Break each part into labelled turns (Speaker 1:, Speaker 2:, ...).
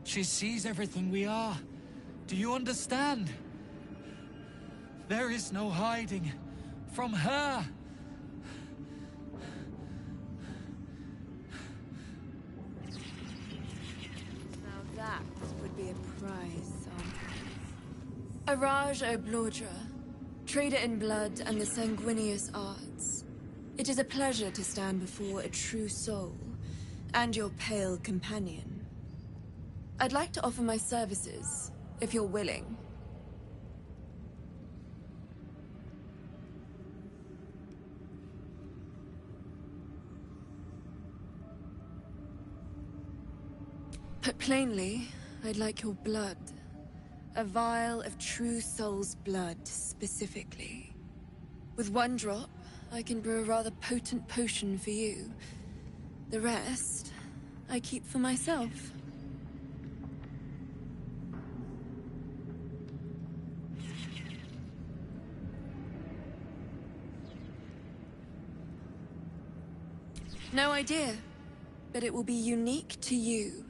Speaker 1: She sees everything we are. Do you understand? There is no hiding from her.
Speaker 2: Now that would be a prize, Araj O'Blodra, trader in blood and the sanguineous arts. It is a pleasure to stand before a true soul, and your pale companion. I'd like to offer my services, if you're willing. Put plainly, I'd like your blood. A vial of true soul's blood, specifically. With one drop, I can brew a rather potent potion for you. The rest, I keep for myself. No idea, but it will be unique to you.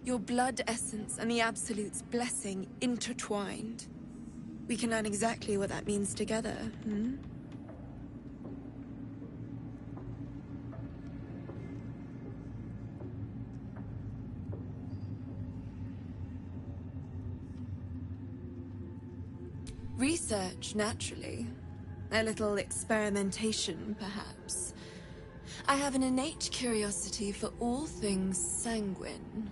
Speaker 2: Your blood essence and the Absolute's blessing intertwined. We can learn exactly what that means together, hmm? Research, naturally. A little experimentation, perhaps. I have an innate curiosity for all things sanguine.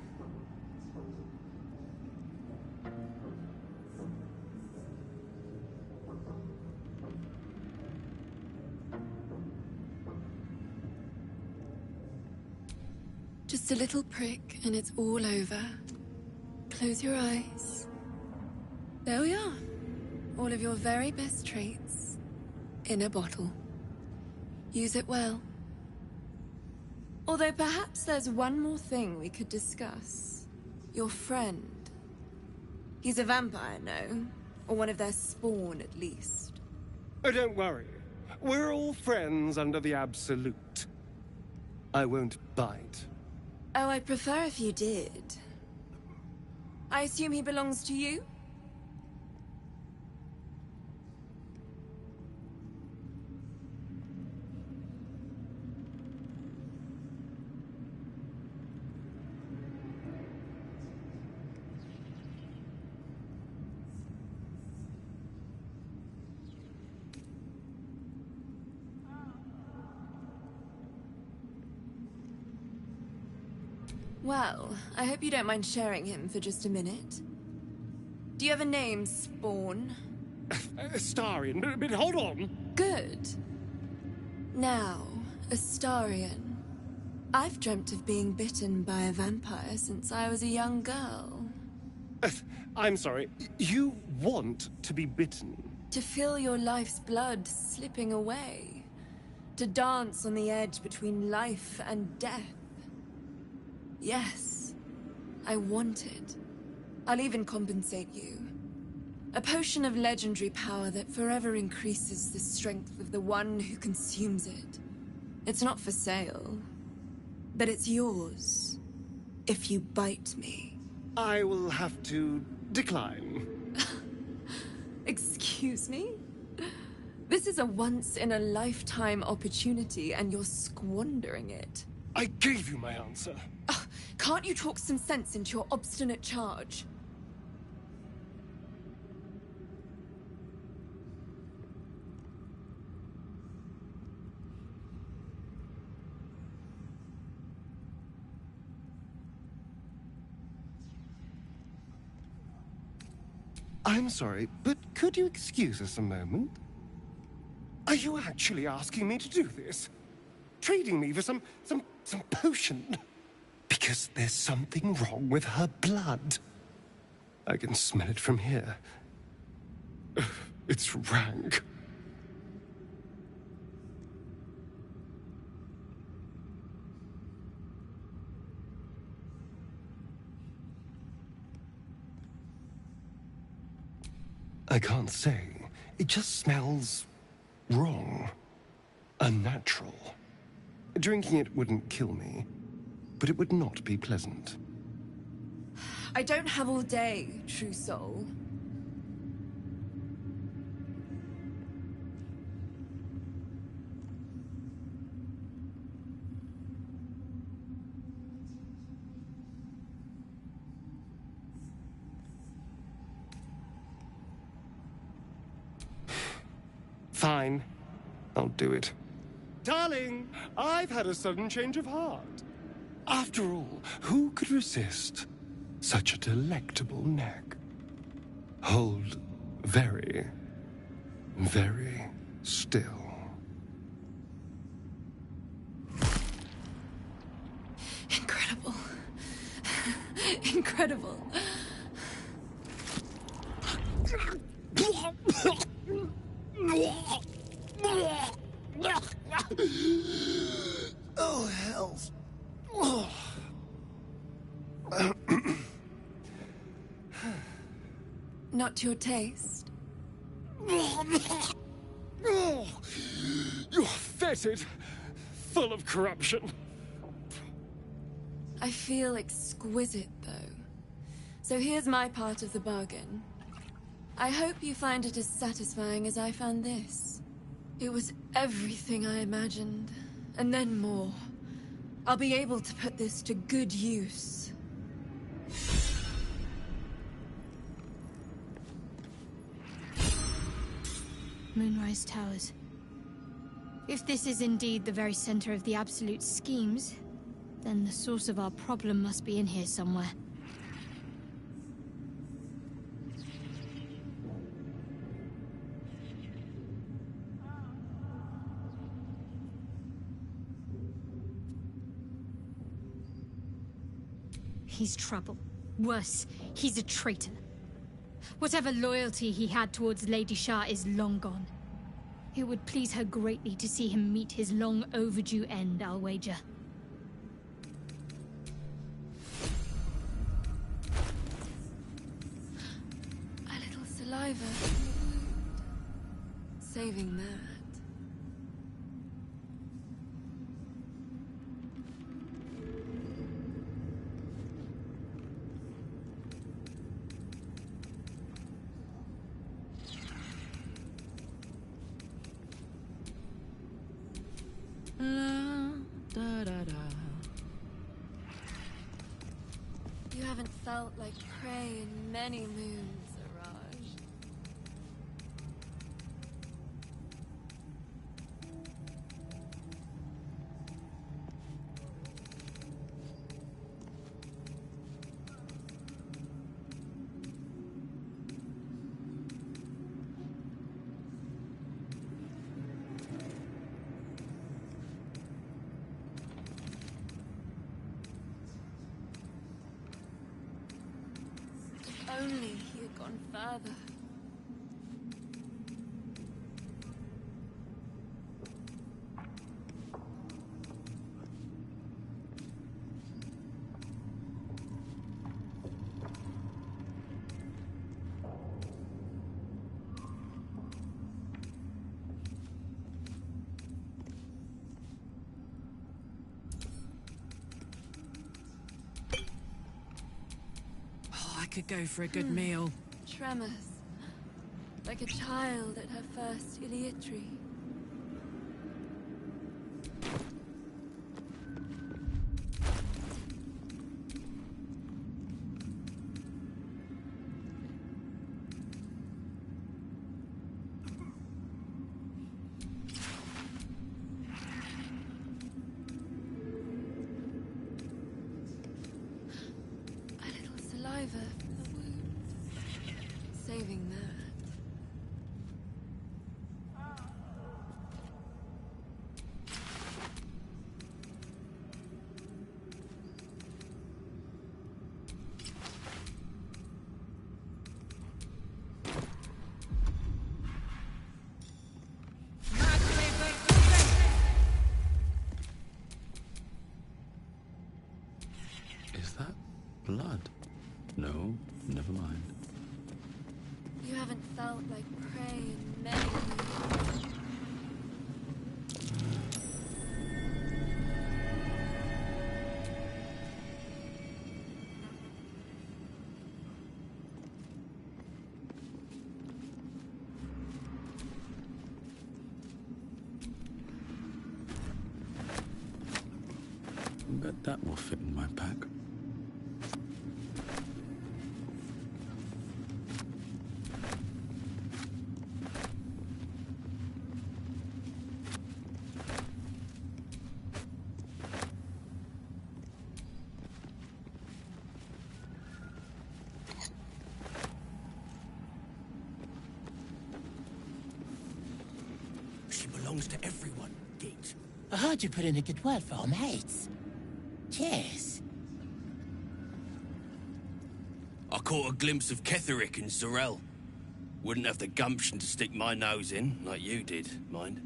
Speaker 2: Just a little prick and it's all over. Close your eyes. There we are. All of your very best traits in a bottle. Use it well. Although perhaps there's one more thing we could discuss. Your friend. He's a vampire, no? Or one of their spawn, at least.
Speaker 3: Oh, don't worry. We're all friends under the Absolute. I won't bite.
Speaker 2: Oh, I'd prefer if you did. I assume he belongs to you? Well, I hope you don't mind sharing him for just a minute. Do you have a name, Spawn?
Speaker 3: Astarion, but hold on.
Speaker 2: Good. Now, Astarion. I've dreamt of being bitten by a vampire since I was a young girl.
Speaker 3: I'm sorry, you want to be bitten?
Speaker 2: To feel your life's blood slipping away. To dance on the edge between life and death. Yes, I want it. I'll even compensate you. A potion of legendary power that forever increases the strength of the one who consumes it. It's not for sale, but it's yours, if you bite me.
Speaker 3: I will have to decline.
Speaker 2: Excuse me? This is a once-in-a-lifetime opportunity, and you're squandering it.
Speaker 3: I gave you my answer.
Speaker 2: Can't you talk some sense into your obstinate charge?
Speaker 3: I'm sorry, but could you excuse us a moment? Are you actually asking me to do this? Trading me for some potion? Because there's something wrong with her blood. I can smell it from here. It's rank. I can't say. It just smells wrong. Unnatural. Drinking it wouldn't kill me, but it would not be pleasant.
Speaker 2: I don't have all day, true soul.
Speaker 3: Fine. I'll do it. Darling, I've had a sudden change of heart. After all, who could resist such a delectable neck? Hold very, very still.
Speaker 2: Incredible. Incredible.
Speaker 3: Oh, hells.
Speaker 2: Not to your taste.
Speaker 3: You're fetid, full of corruption.
Speaker 2: I feel exquisite, though. So here's my part of the bargain. I hope you find it as satisfying as I found this. It was everything I imagined, and then more. I'll be able to put this to good use.
Speaker 4: Moonrise Towers. If this is indeed the very center of the Absolute schemes, then the source of our problem must be in here somewhere. He's trouble. Worse, he's a traitor. Whatever loyalty he had towards Lady Shah is long gone. It would please her greatly to see him meet his long overdue end, I'll wager.
Speaker 2: A little saliva. Saving that. You haven't felt like prey in many moons, Araj. Only he had gone further.
Speaker 1: Could go for a good meal.
Speaker 2: Tremors. Like a child at her first ileatry. A little saliva. Saving that.
Speaker 5: Is that blood? No, never mind.
Speaker 2: You haven't felt like prey in many years.
Speaker 5: That will fit in my pack.
Speaker 6: She belongs to everyone, Gate. I heard you put in a good word for our mates. Cheers.
Speaker 7: I caught a glimpse of Ketherick and Zorel. Wouldn't have the gumption to stick my nose in, like you did, mind.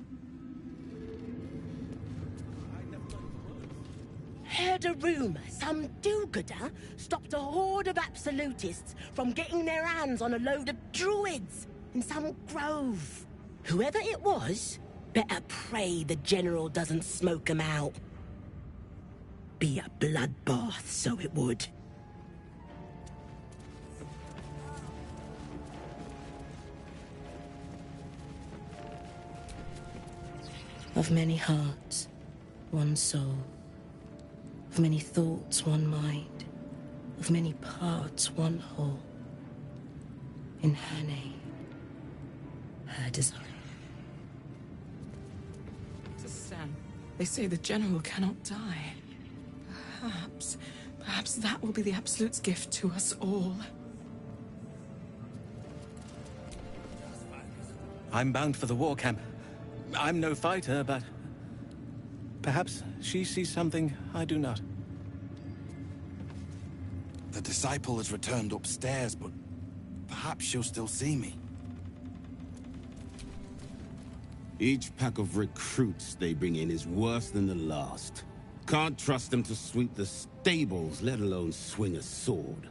Speaker 8: Heard a rumor some do-gooder stopped a horde of absolutists from getting their hands on a load of druids in some grove. Whoever it was, better pray the general doesn't smoke 'em out. Be a bloodbath, so it would. Of many hearts, one soul. Of many thoughts, one mind. Of many parts, one whole. In her name, her desire.
Speaker 9: Sam, they say the general cannot die. Perhaps that will be the Absolute's gift to us all.
Speaker 10: I'm bound for the war camp. I'm no fighter, but perhaps she sees something I do not.
Speaker 11: The disciple has returned upstairs, but perhaps she'll still see me.
Speaker 12: Each pack of recruits they bring in is worse than the last. Can't trust them to sweep the stables, let alone swing a sword.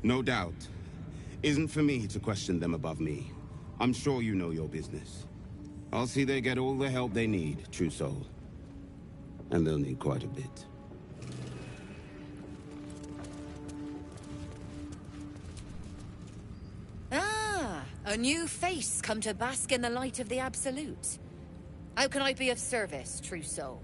Speaker 12: No doubt. Isn't for me to question them above me. I'm sure you know your business. I'll see they get all the help they need, true soul. And they'll need quite a bit.
Speaker 13: Ah, a new face come to bask in the light of the Absolute. How can I be of service, true soul?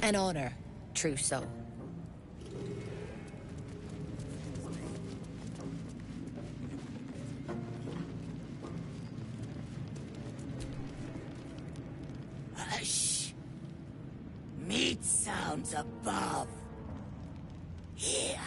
Speaker 13: An honor, true soul.
Speaker 8: Hush! Meat sounds above. Here.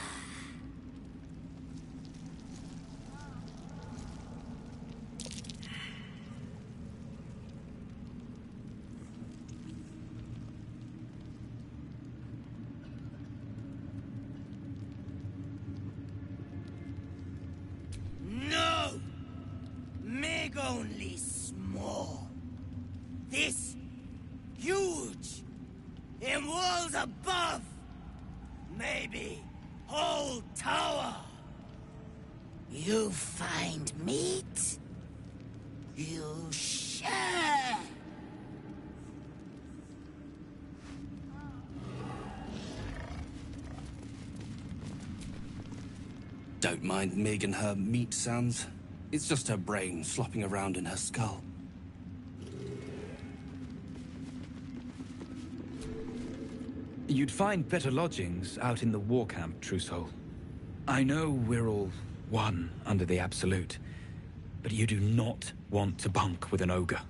Speaker 6: them walls above! Maybe whole tower! You find meat? You share!
Speaker 7: Don't mind Mig and her meat sounds. It's just her brain slopping around in her skull.
Speaker 14: You'd find better lodgings out in the war camp, True Soul. I know we're all one under the Absolute, but you do not want to bunk with an ogre.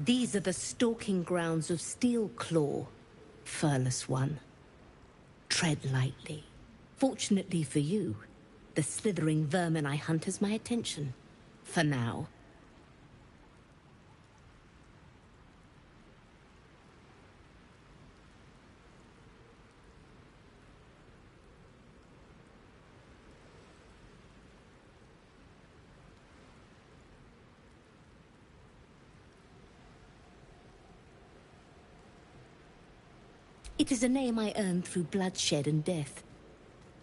Speaker 8: These are the stalking grounds of Steelclaw, furless one. Tread lightly. Fortunately for you, the slithering vermin I hunt has my attention. For now. It is a name I earned through bloodshed and death.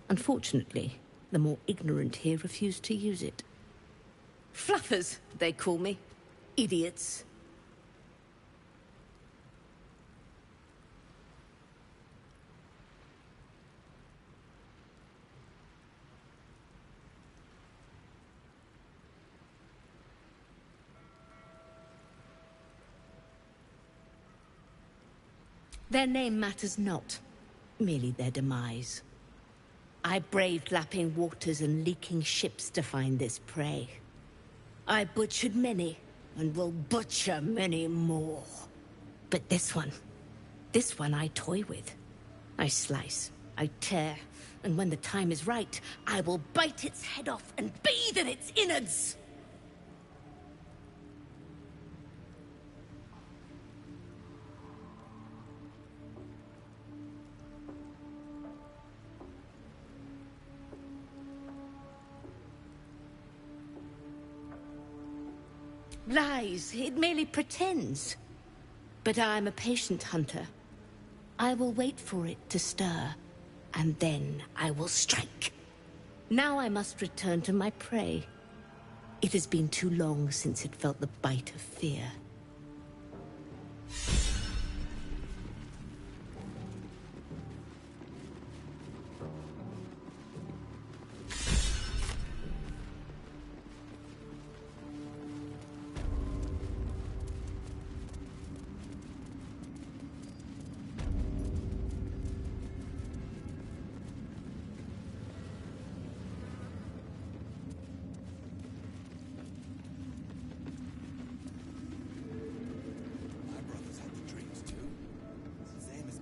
Speaker 8: Unfortunately, the more ignorant here refuse to use it. Fluffers, they call me. Idiots. Their name matters not, merely their demise. I braved lapping waters and leaking ships to find this prey. I butchered many, and will butcher many more. But this one I toy with. I slice, I tear, and when the time is right, I will bite its head off and bathe in its innards! Lies, it merely pretends. But I'm a patient hunter. I will wait for it to stir, and then I will strike. Now I must return to my prey. It has been too long since it felt the bite of fear.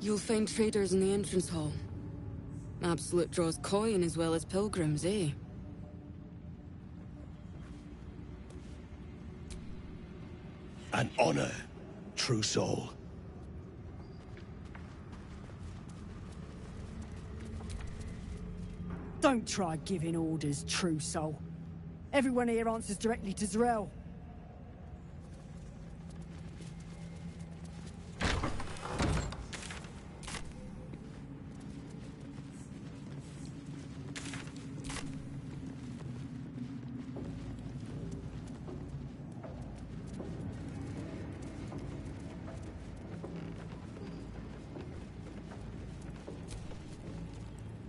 Speaker 9: You'll find traders in the entrance hall. Absolute draws coin as well as pilgrims, eh?
Speaker 15: An honor, True Soul.
Speaker 16: Don't try giving orders, True Soul. Everyone here answers directly to Z'rell.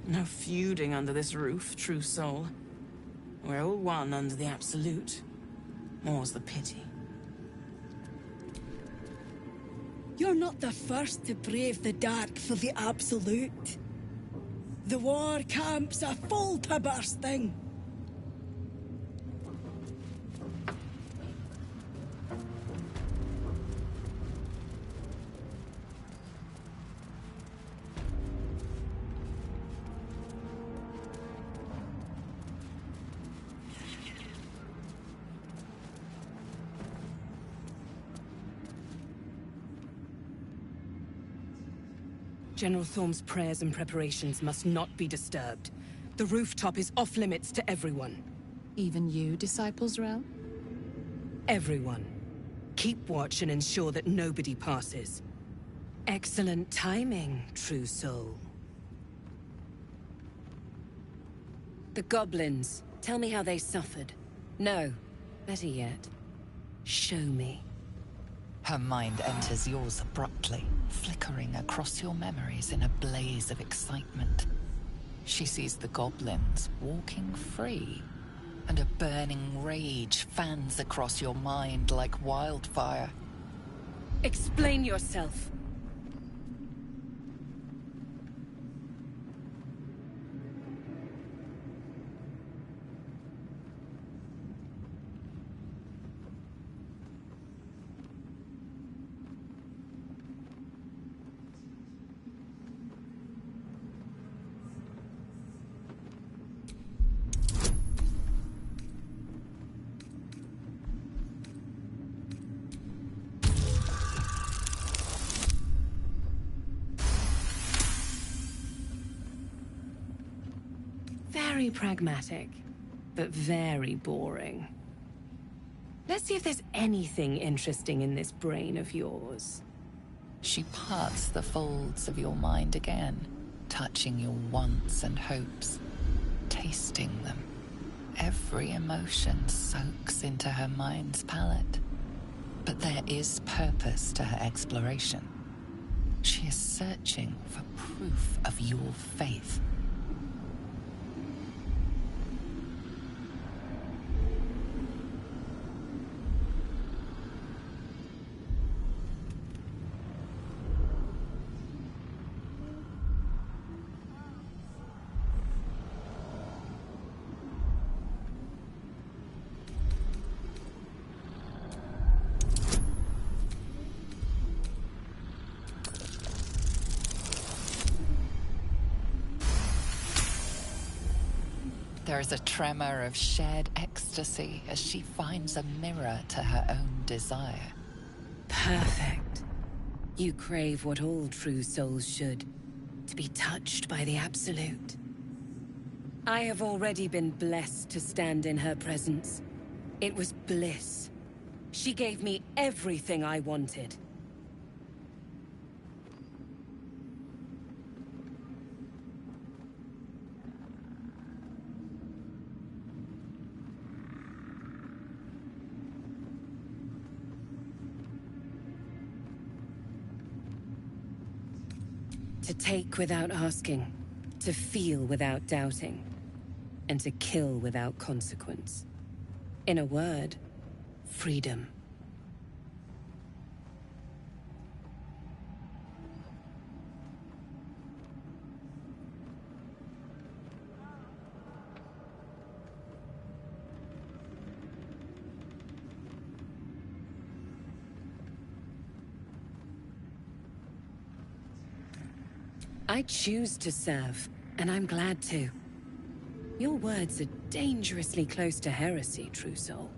Speaker 9: No feuding under this roof, True Soul. We're all one under the Absolute. More's the pity.
Speaker 17: You're not the first to brave the dark for the Absolute. The war camps are full to bursting.
Speaker 18: General Thorm's prayers and preparations must not be disturbed. The rooftop is off-limits to everyone.
Speaker 19: Even you, Disciple Z'rell?
Speaker 18: Everyone. Keep watch and ensure that nobody passes. Excellent timing, true soul.
Speaker 9: The goblins. Tell me how they suffered. No. Better yet, show me.
Speaker 20: Her mind enters yours abruptly, flickering across your memories in a blaze of excitement. She sees the goblins walking free, and a burning rage fans across your mind like wildfire.
Speaker 18: Explain yourself. Very pragmatic, but very boring. Let's see if there's anything interesting in this brain of yours.
Speaker 20: She parts the folds of your mind again, touching your wants and hopes, tasting them. Every emotion soaks into her mind's palate. But there is purpose to her exploration. She is searching for proof of your faith. There is a tremor of shared ecstasy as she finds a mirror to her own desire.
Speaker 18: Perfect. You crave what all true souls should, to be touched by the Absolute. I have already been blessed to stand in her presence. It was bliss. She gave me everything I wanted. To take without asking, to feel without doubting, and to kill without consequence. In a word, freedom. I choose to serve, and I'm glad to. Your words are dangerously close to heresy, true soul.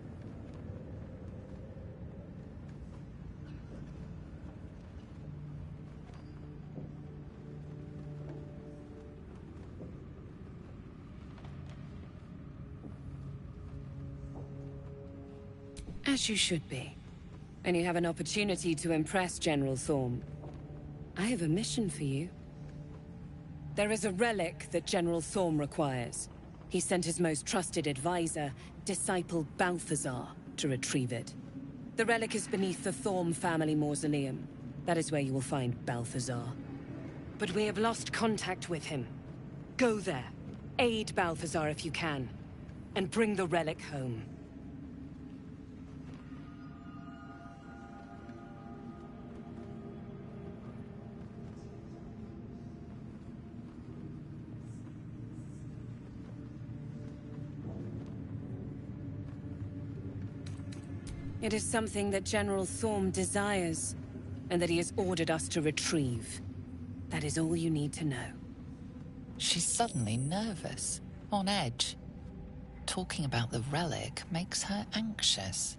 Speaker 18: As you should be. And you have an opportunity to impress General Thorm. I have a mission for you. There is a relic that General Thorm requires. He sent his most trusted advisor, Disciple Balthazar, to retrieve it. The relic is beneath the Thorm family mausoleum. That is where you will find Balthazar. But we have lost contact with him. Go there, aid Balthazar if you can, and bring the relic home. It is something that General Thorm desires, and that he has ordered us to retrieve. That is all you need to know.
Speaker 20: She's suddenly nervous, on edge. Talking about the relic makes her anxious.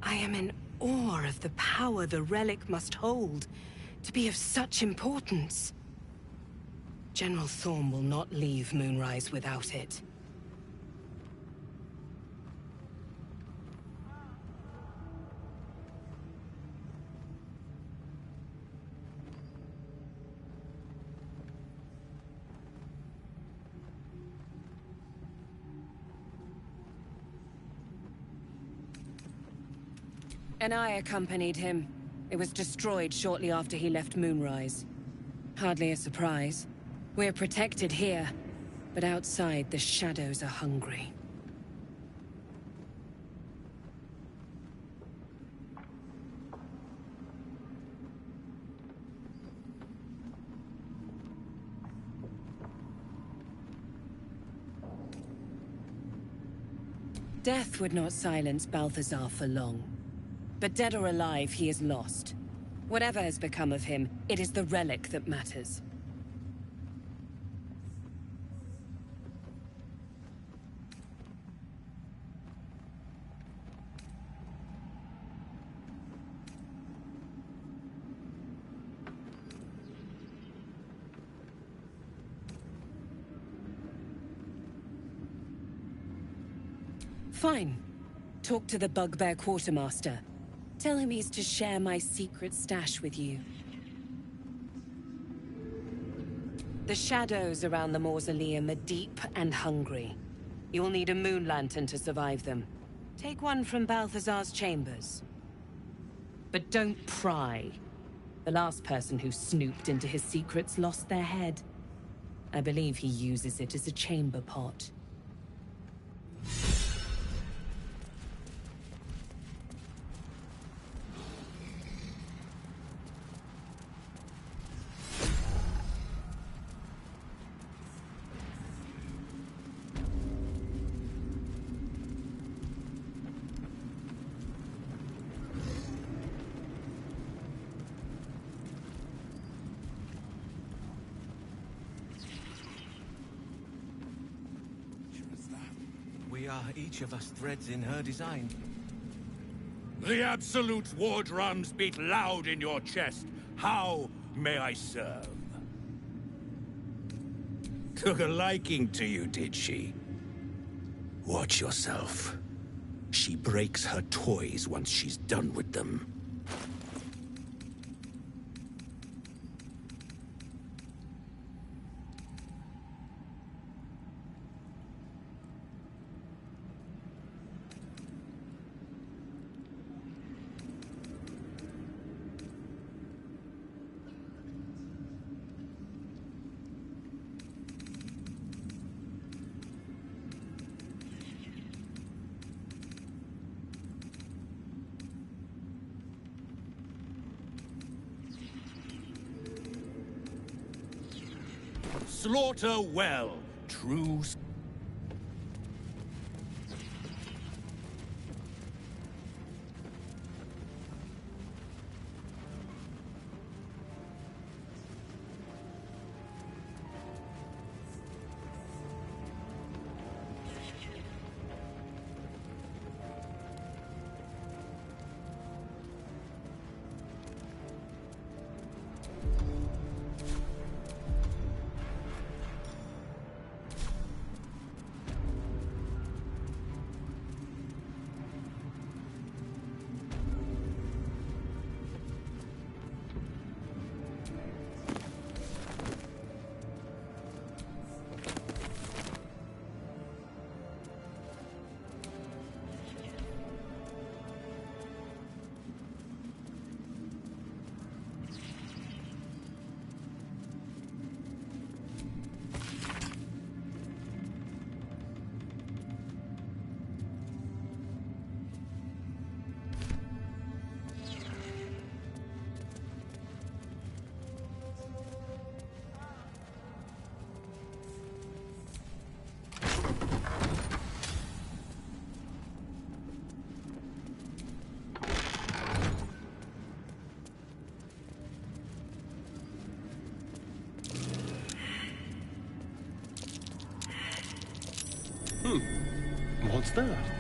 Speaker 18: I am in awe of the power the relic must hold to be of such importance. General Thorm will not leave Moonrise without it. And I accompanied him. It was destroyed shortly after he left Moonrise. Hardly a surprise. We're protected here, but outside the shadows are hungry. Death would not silence Balthazar for long. But dead or alive, he is lost. Whatever has become of him, it is the relic that matters. Fine. Talk to the Bugbear Quartermaster. Tell him he's to share my secret stash with you. The shadows around the mausoleum are deep and hungry. You'll need a moon lantern to survive them. Take one from Balthazar's chambers. But don't pry. The last person who snooped into his secrets lost their head. I believe he uses it as a chamber pot.
Speaker 10: We are each of us threads in her design.
Speaker 15: The Absolute's war drums beat loud in your chest. How may I serve? Took a liking to you, did she? Watch yourself. She breaks her toys once she's done with them. Slaughter well, true.
Speaker 3: What's that?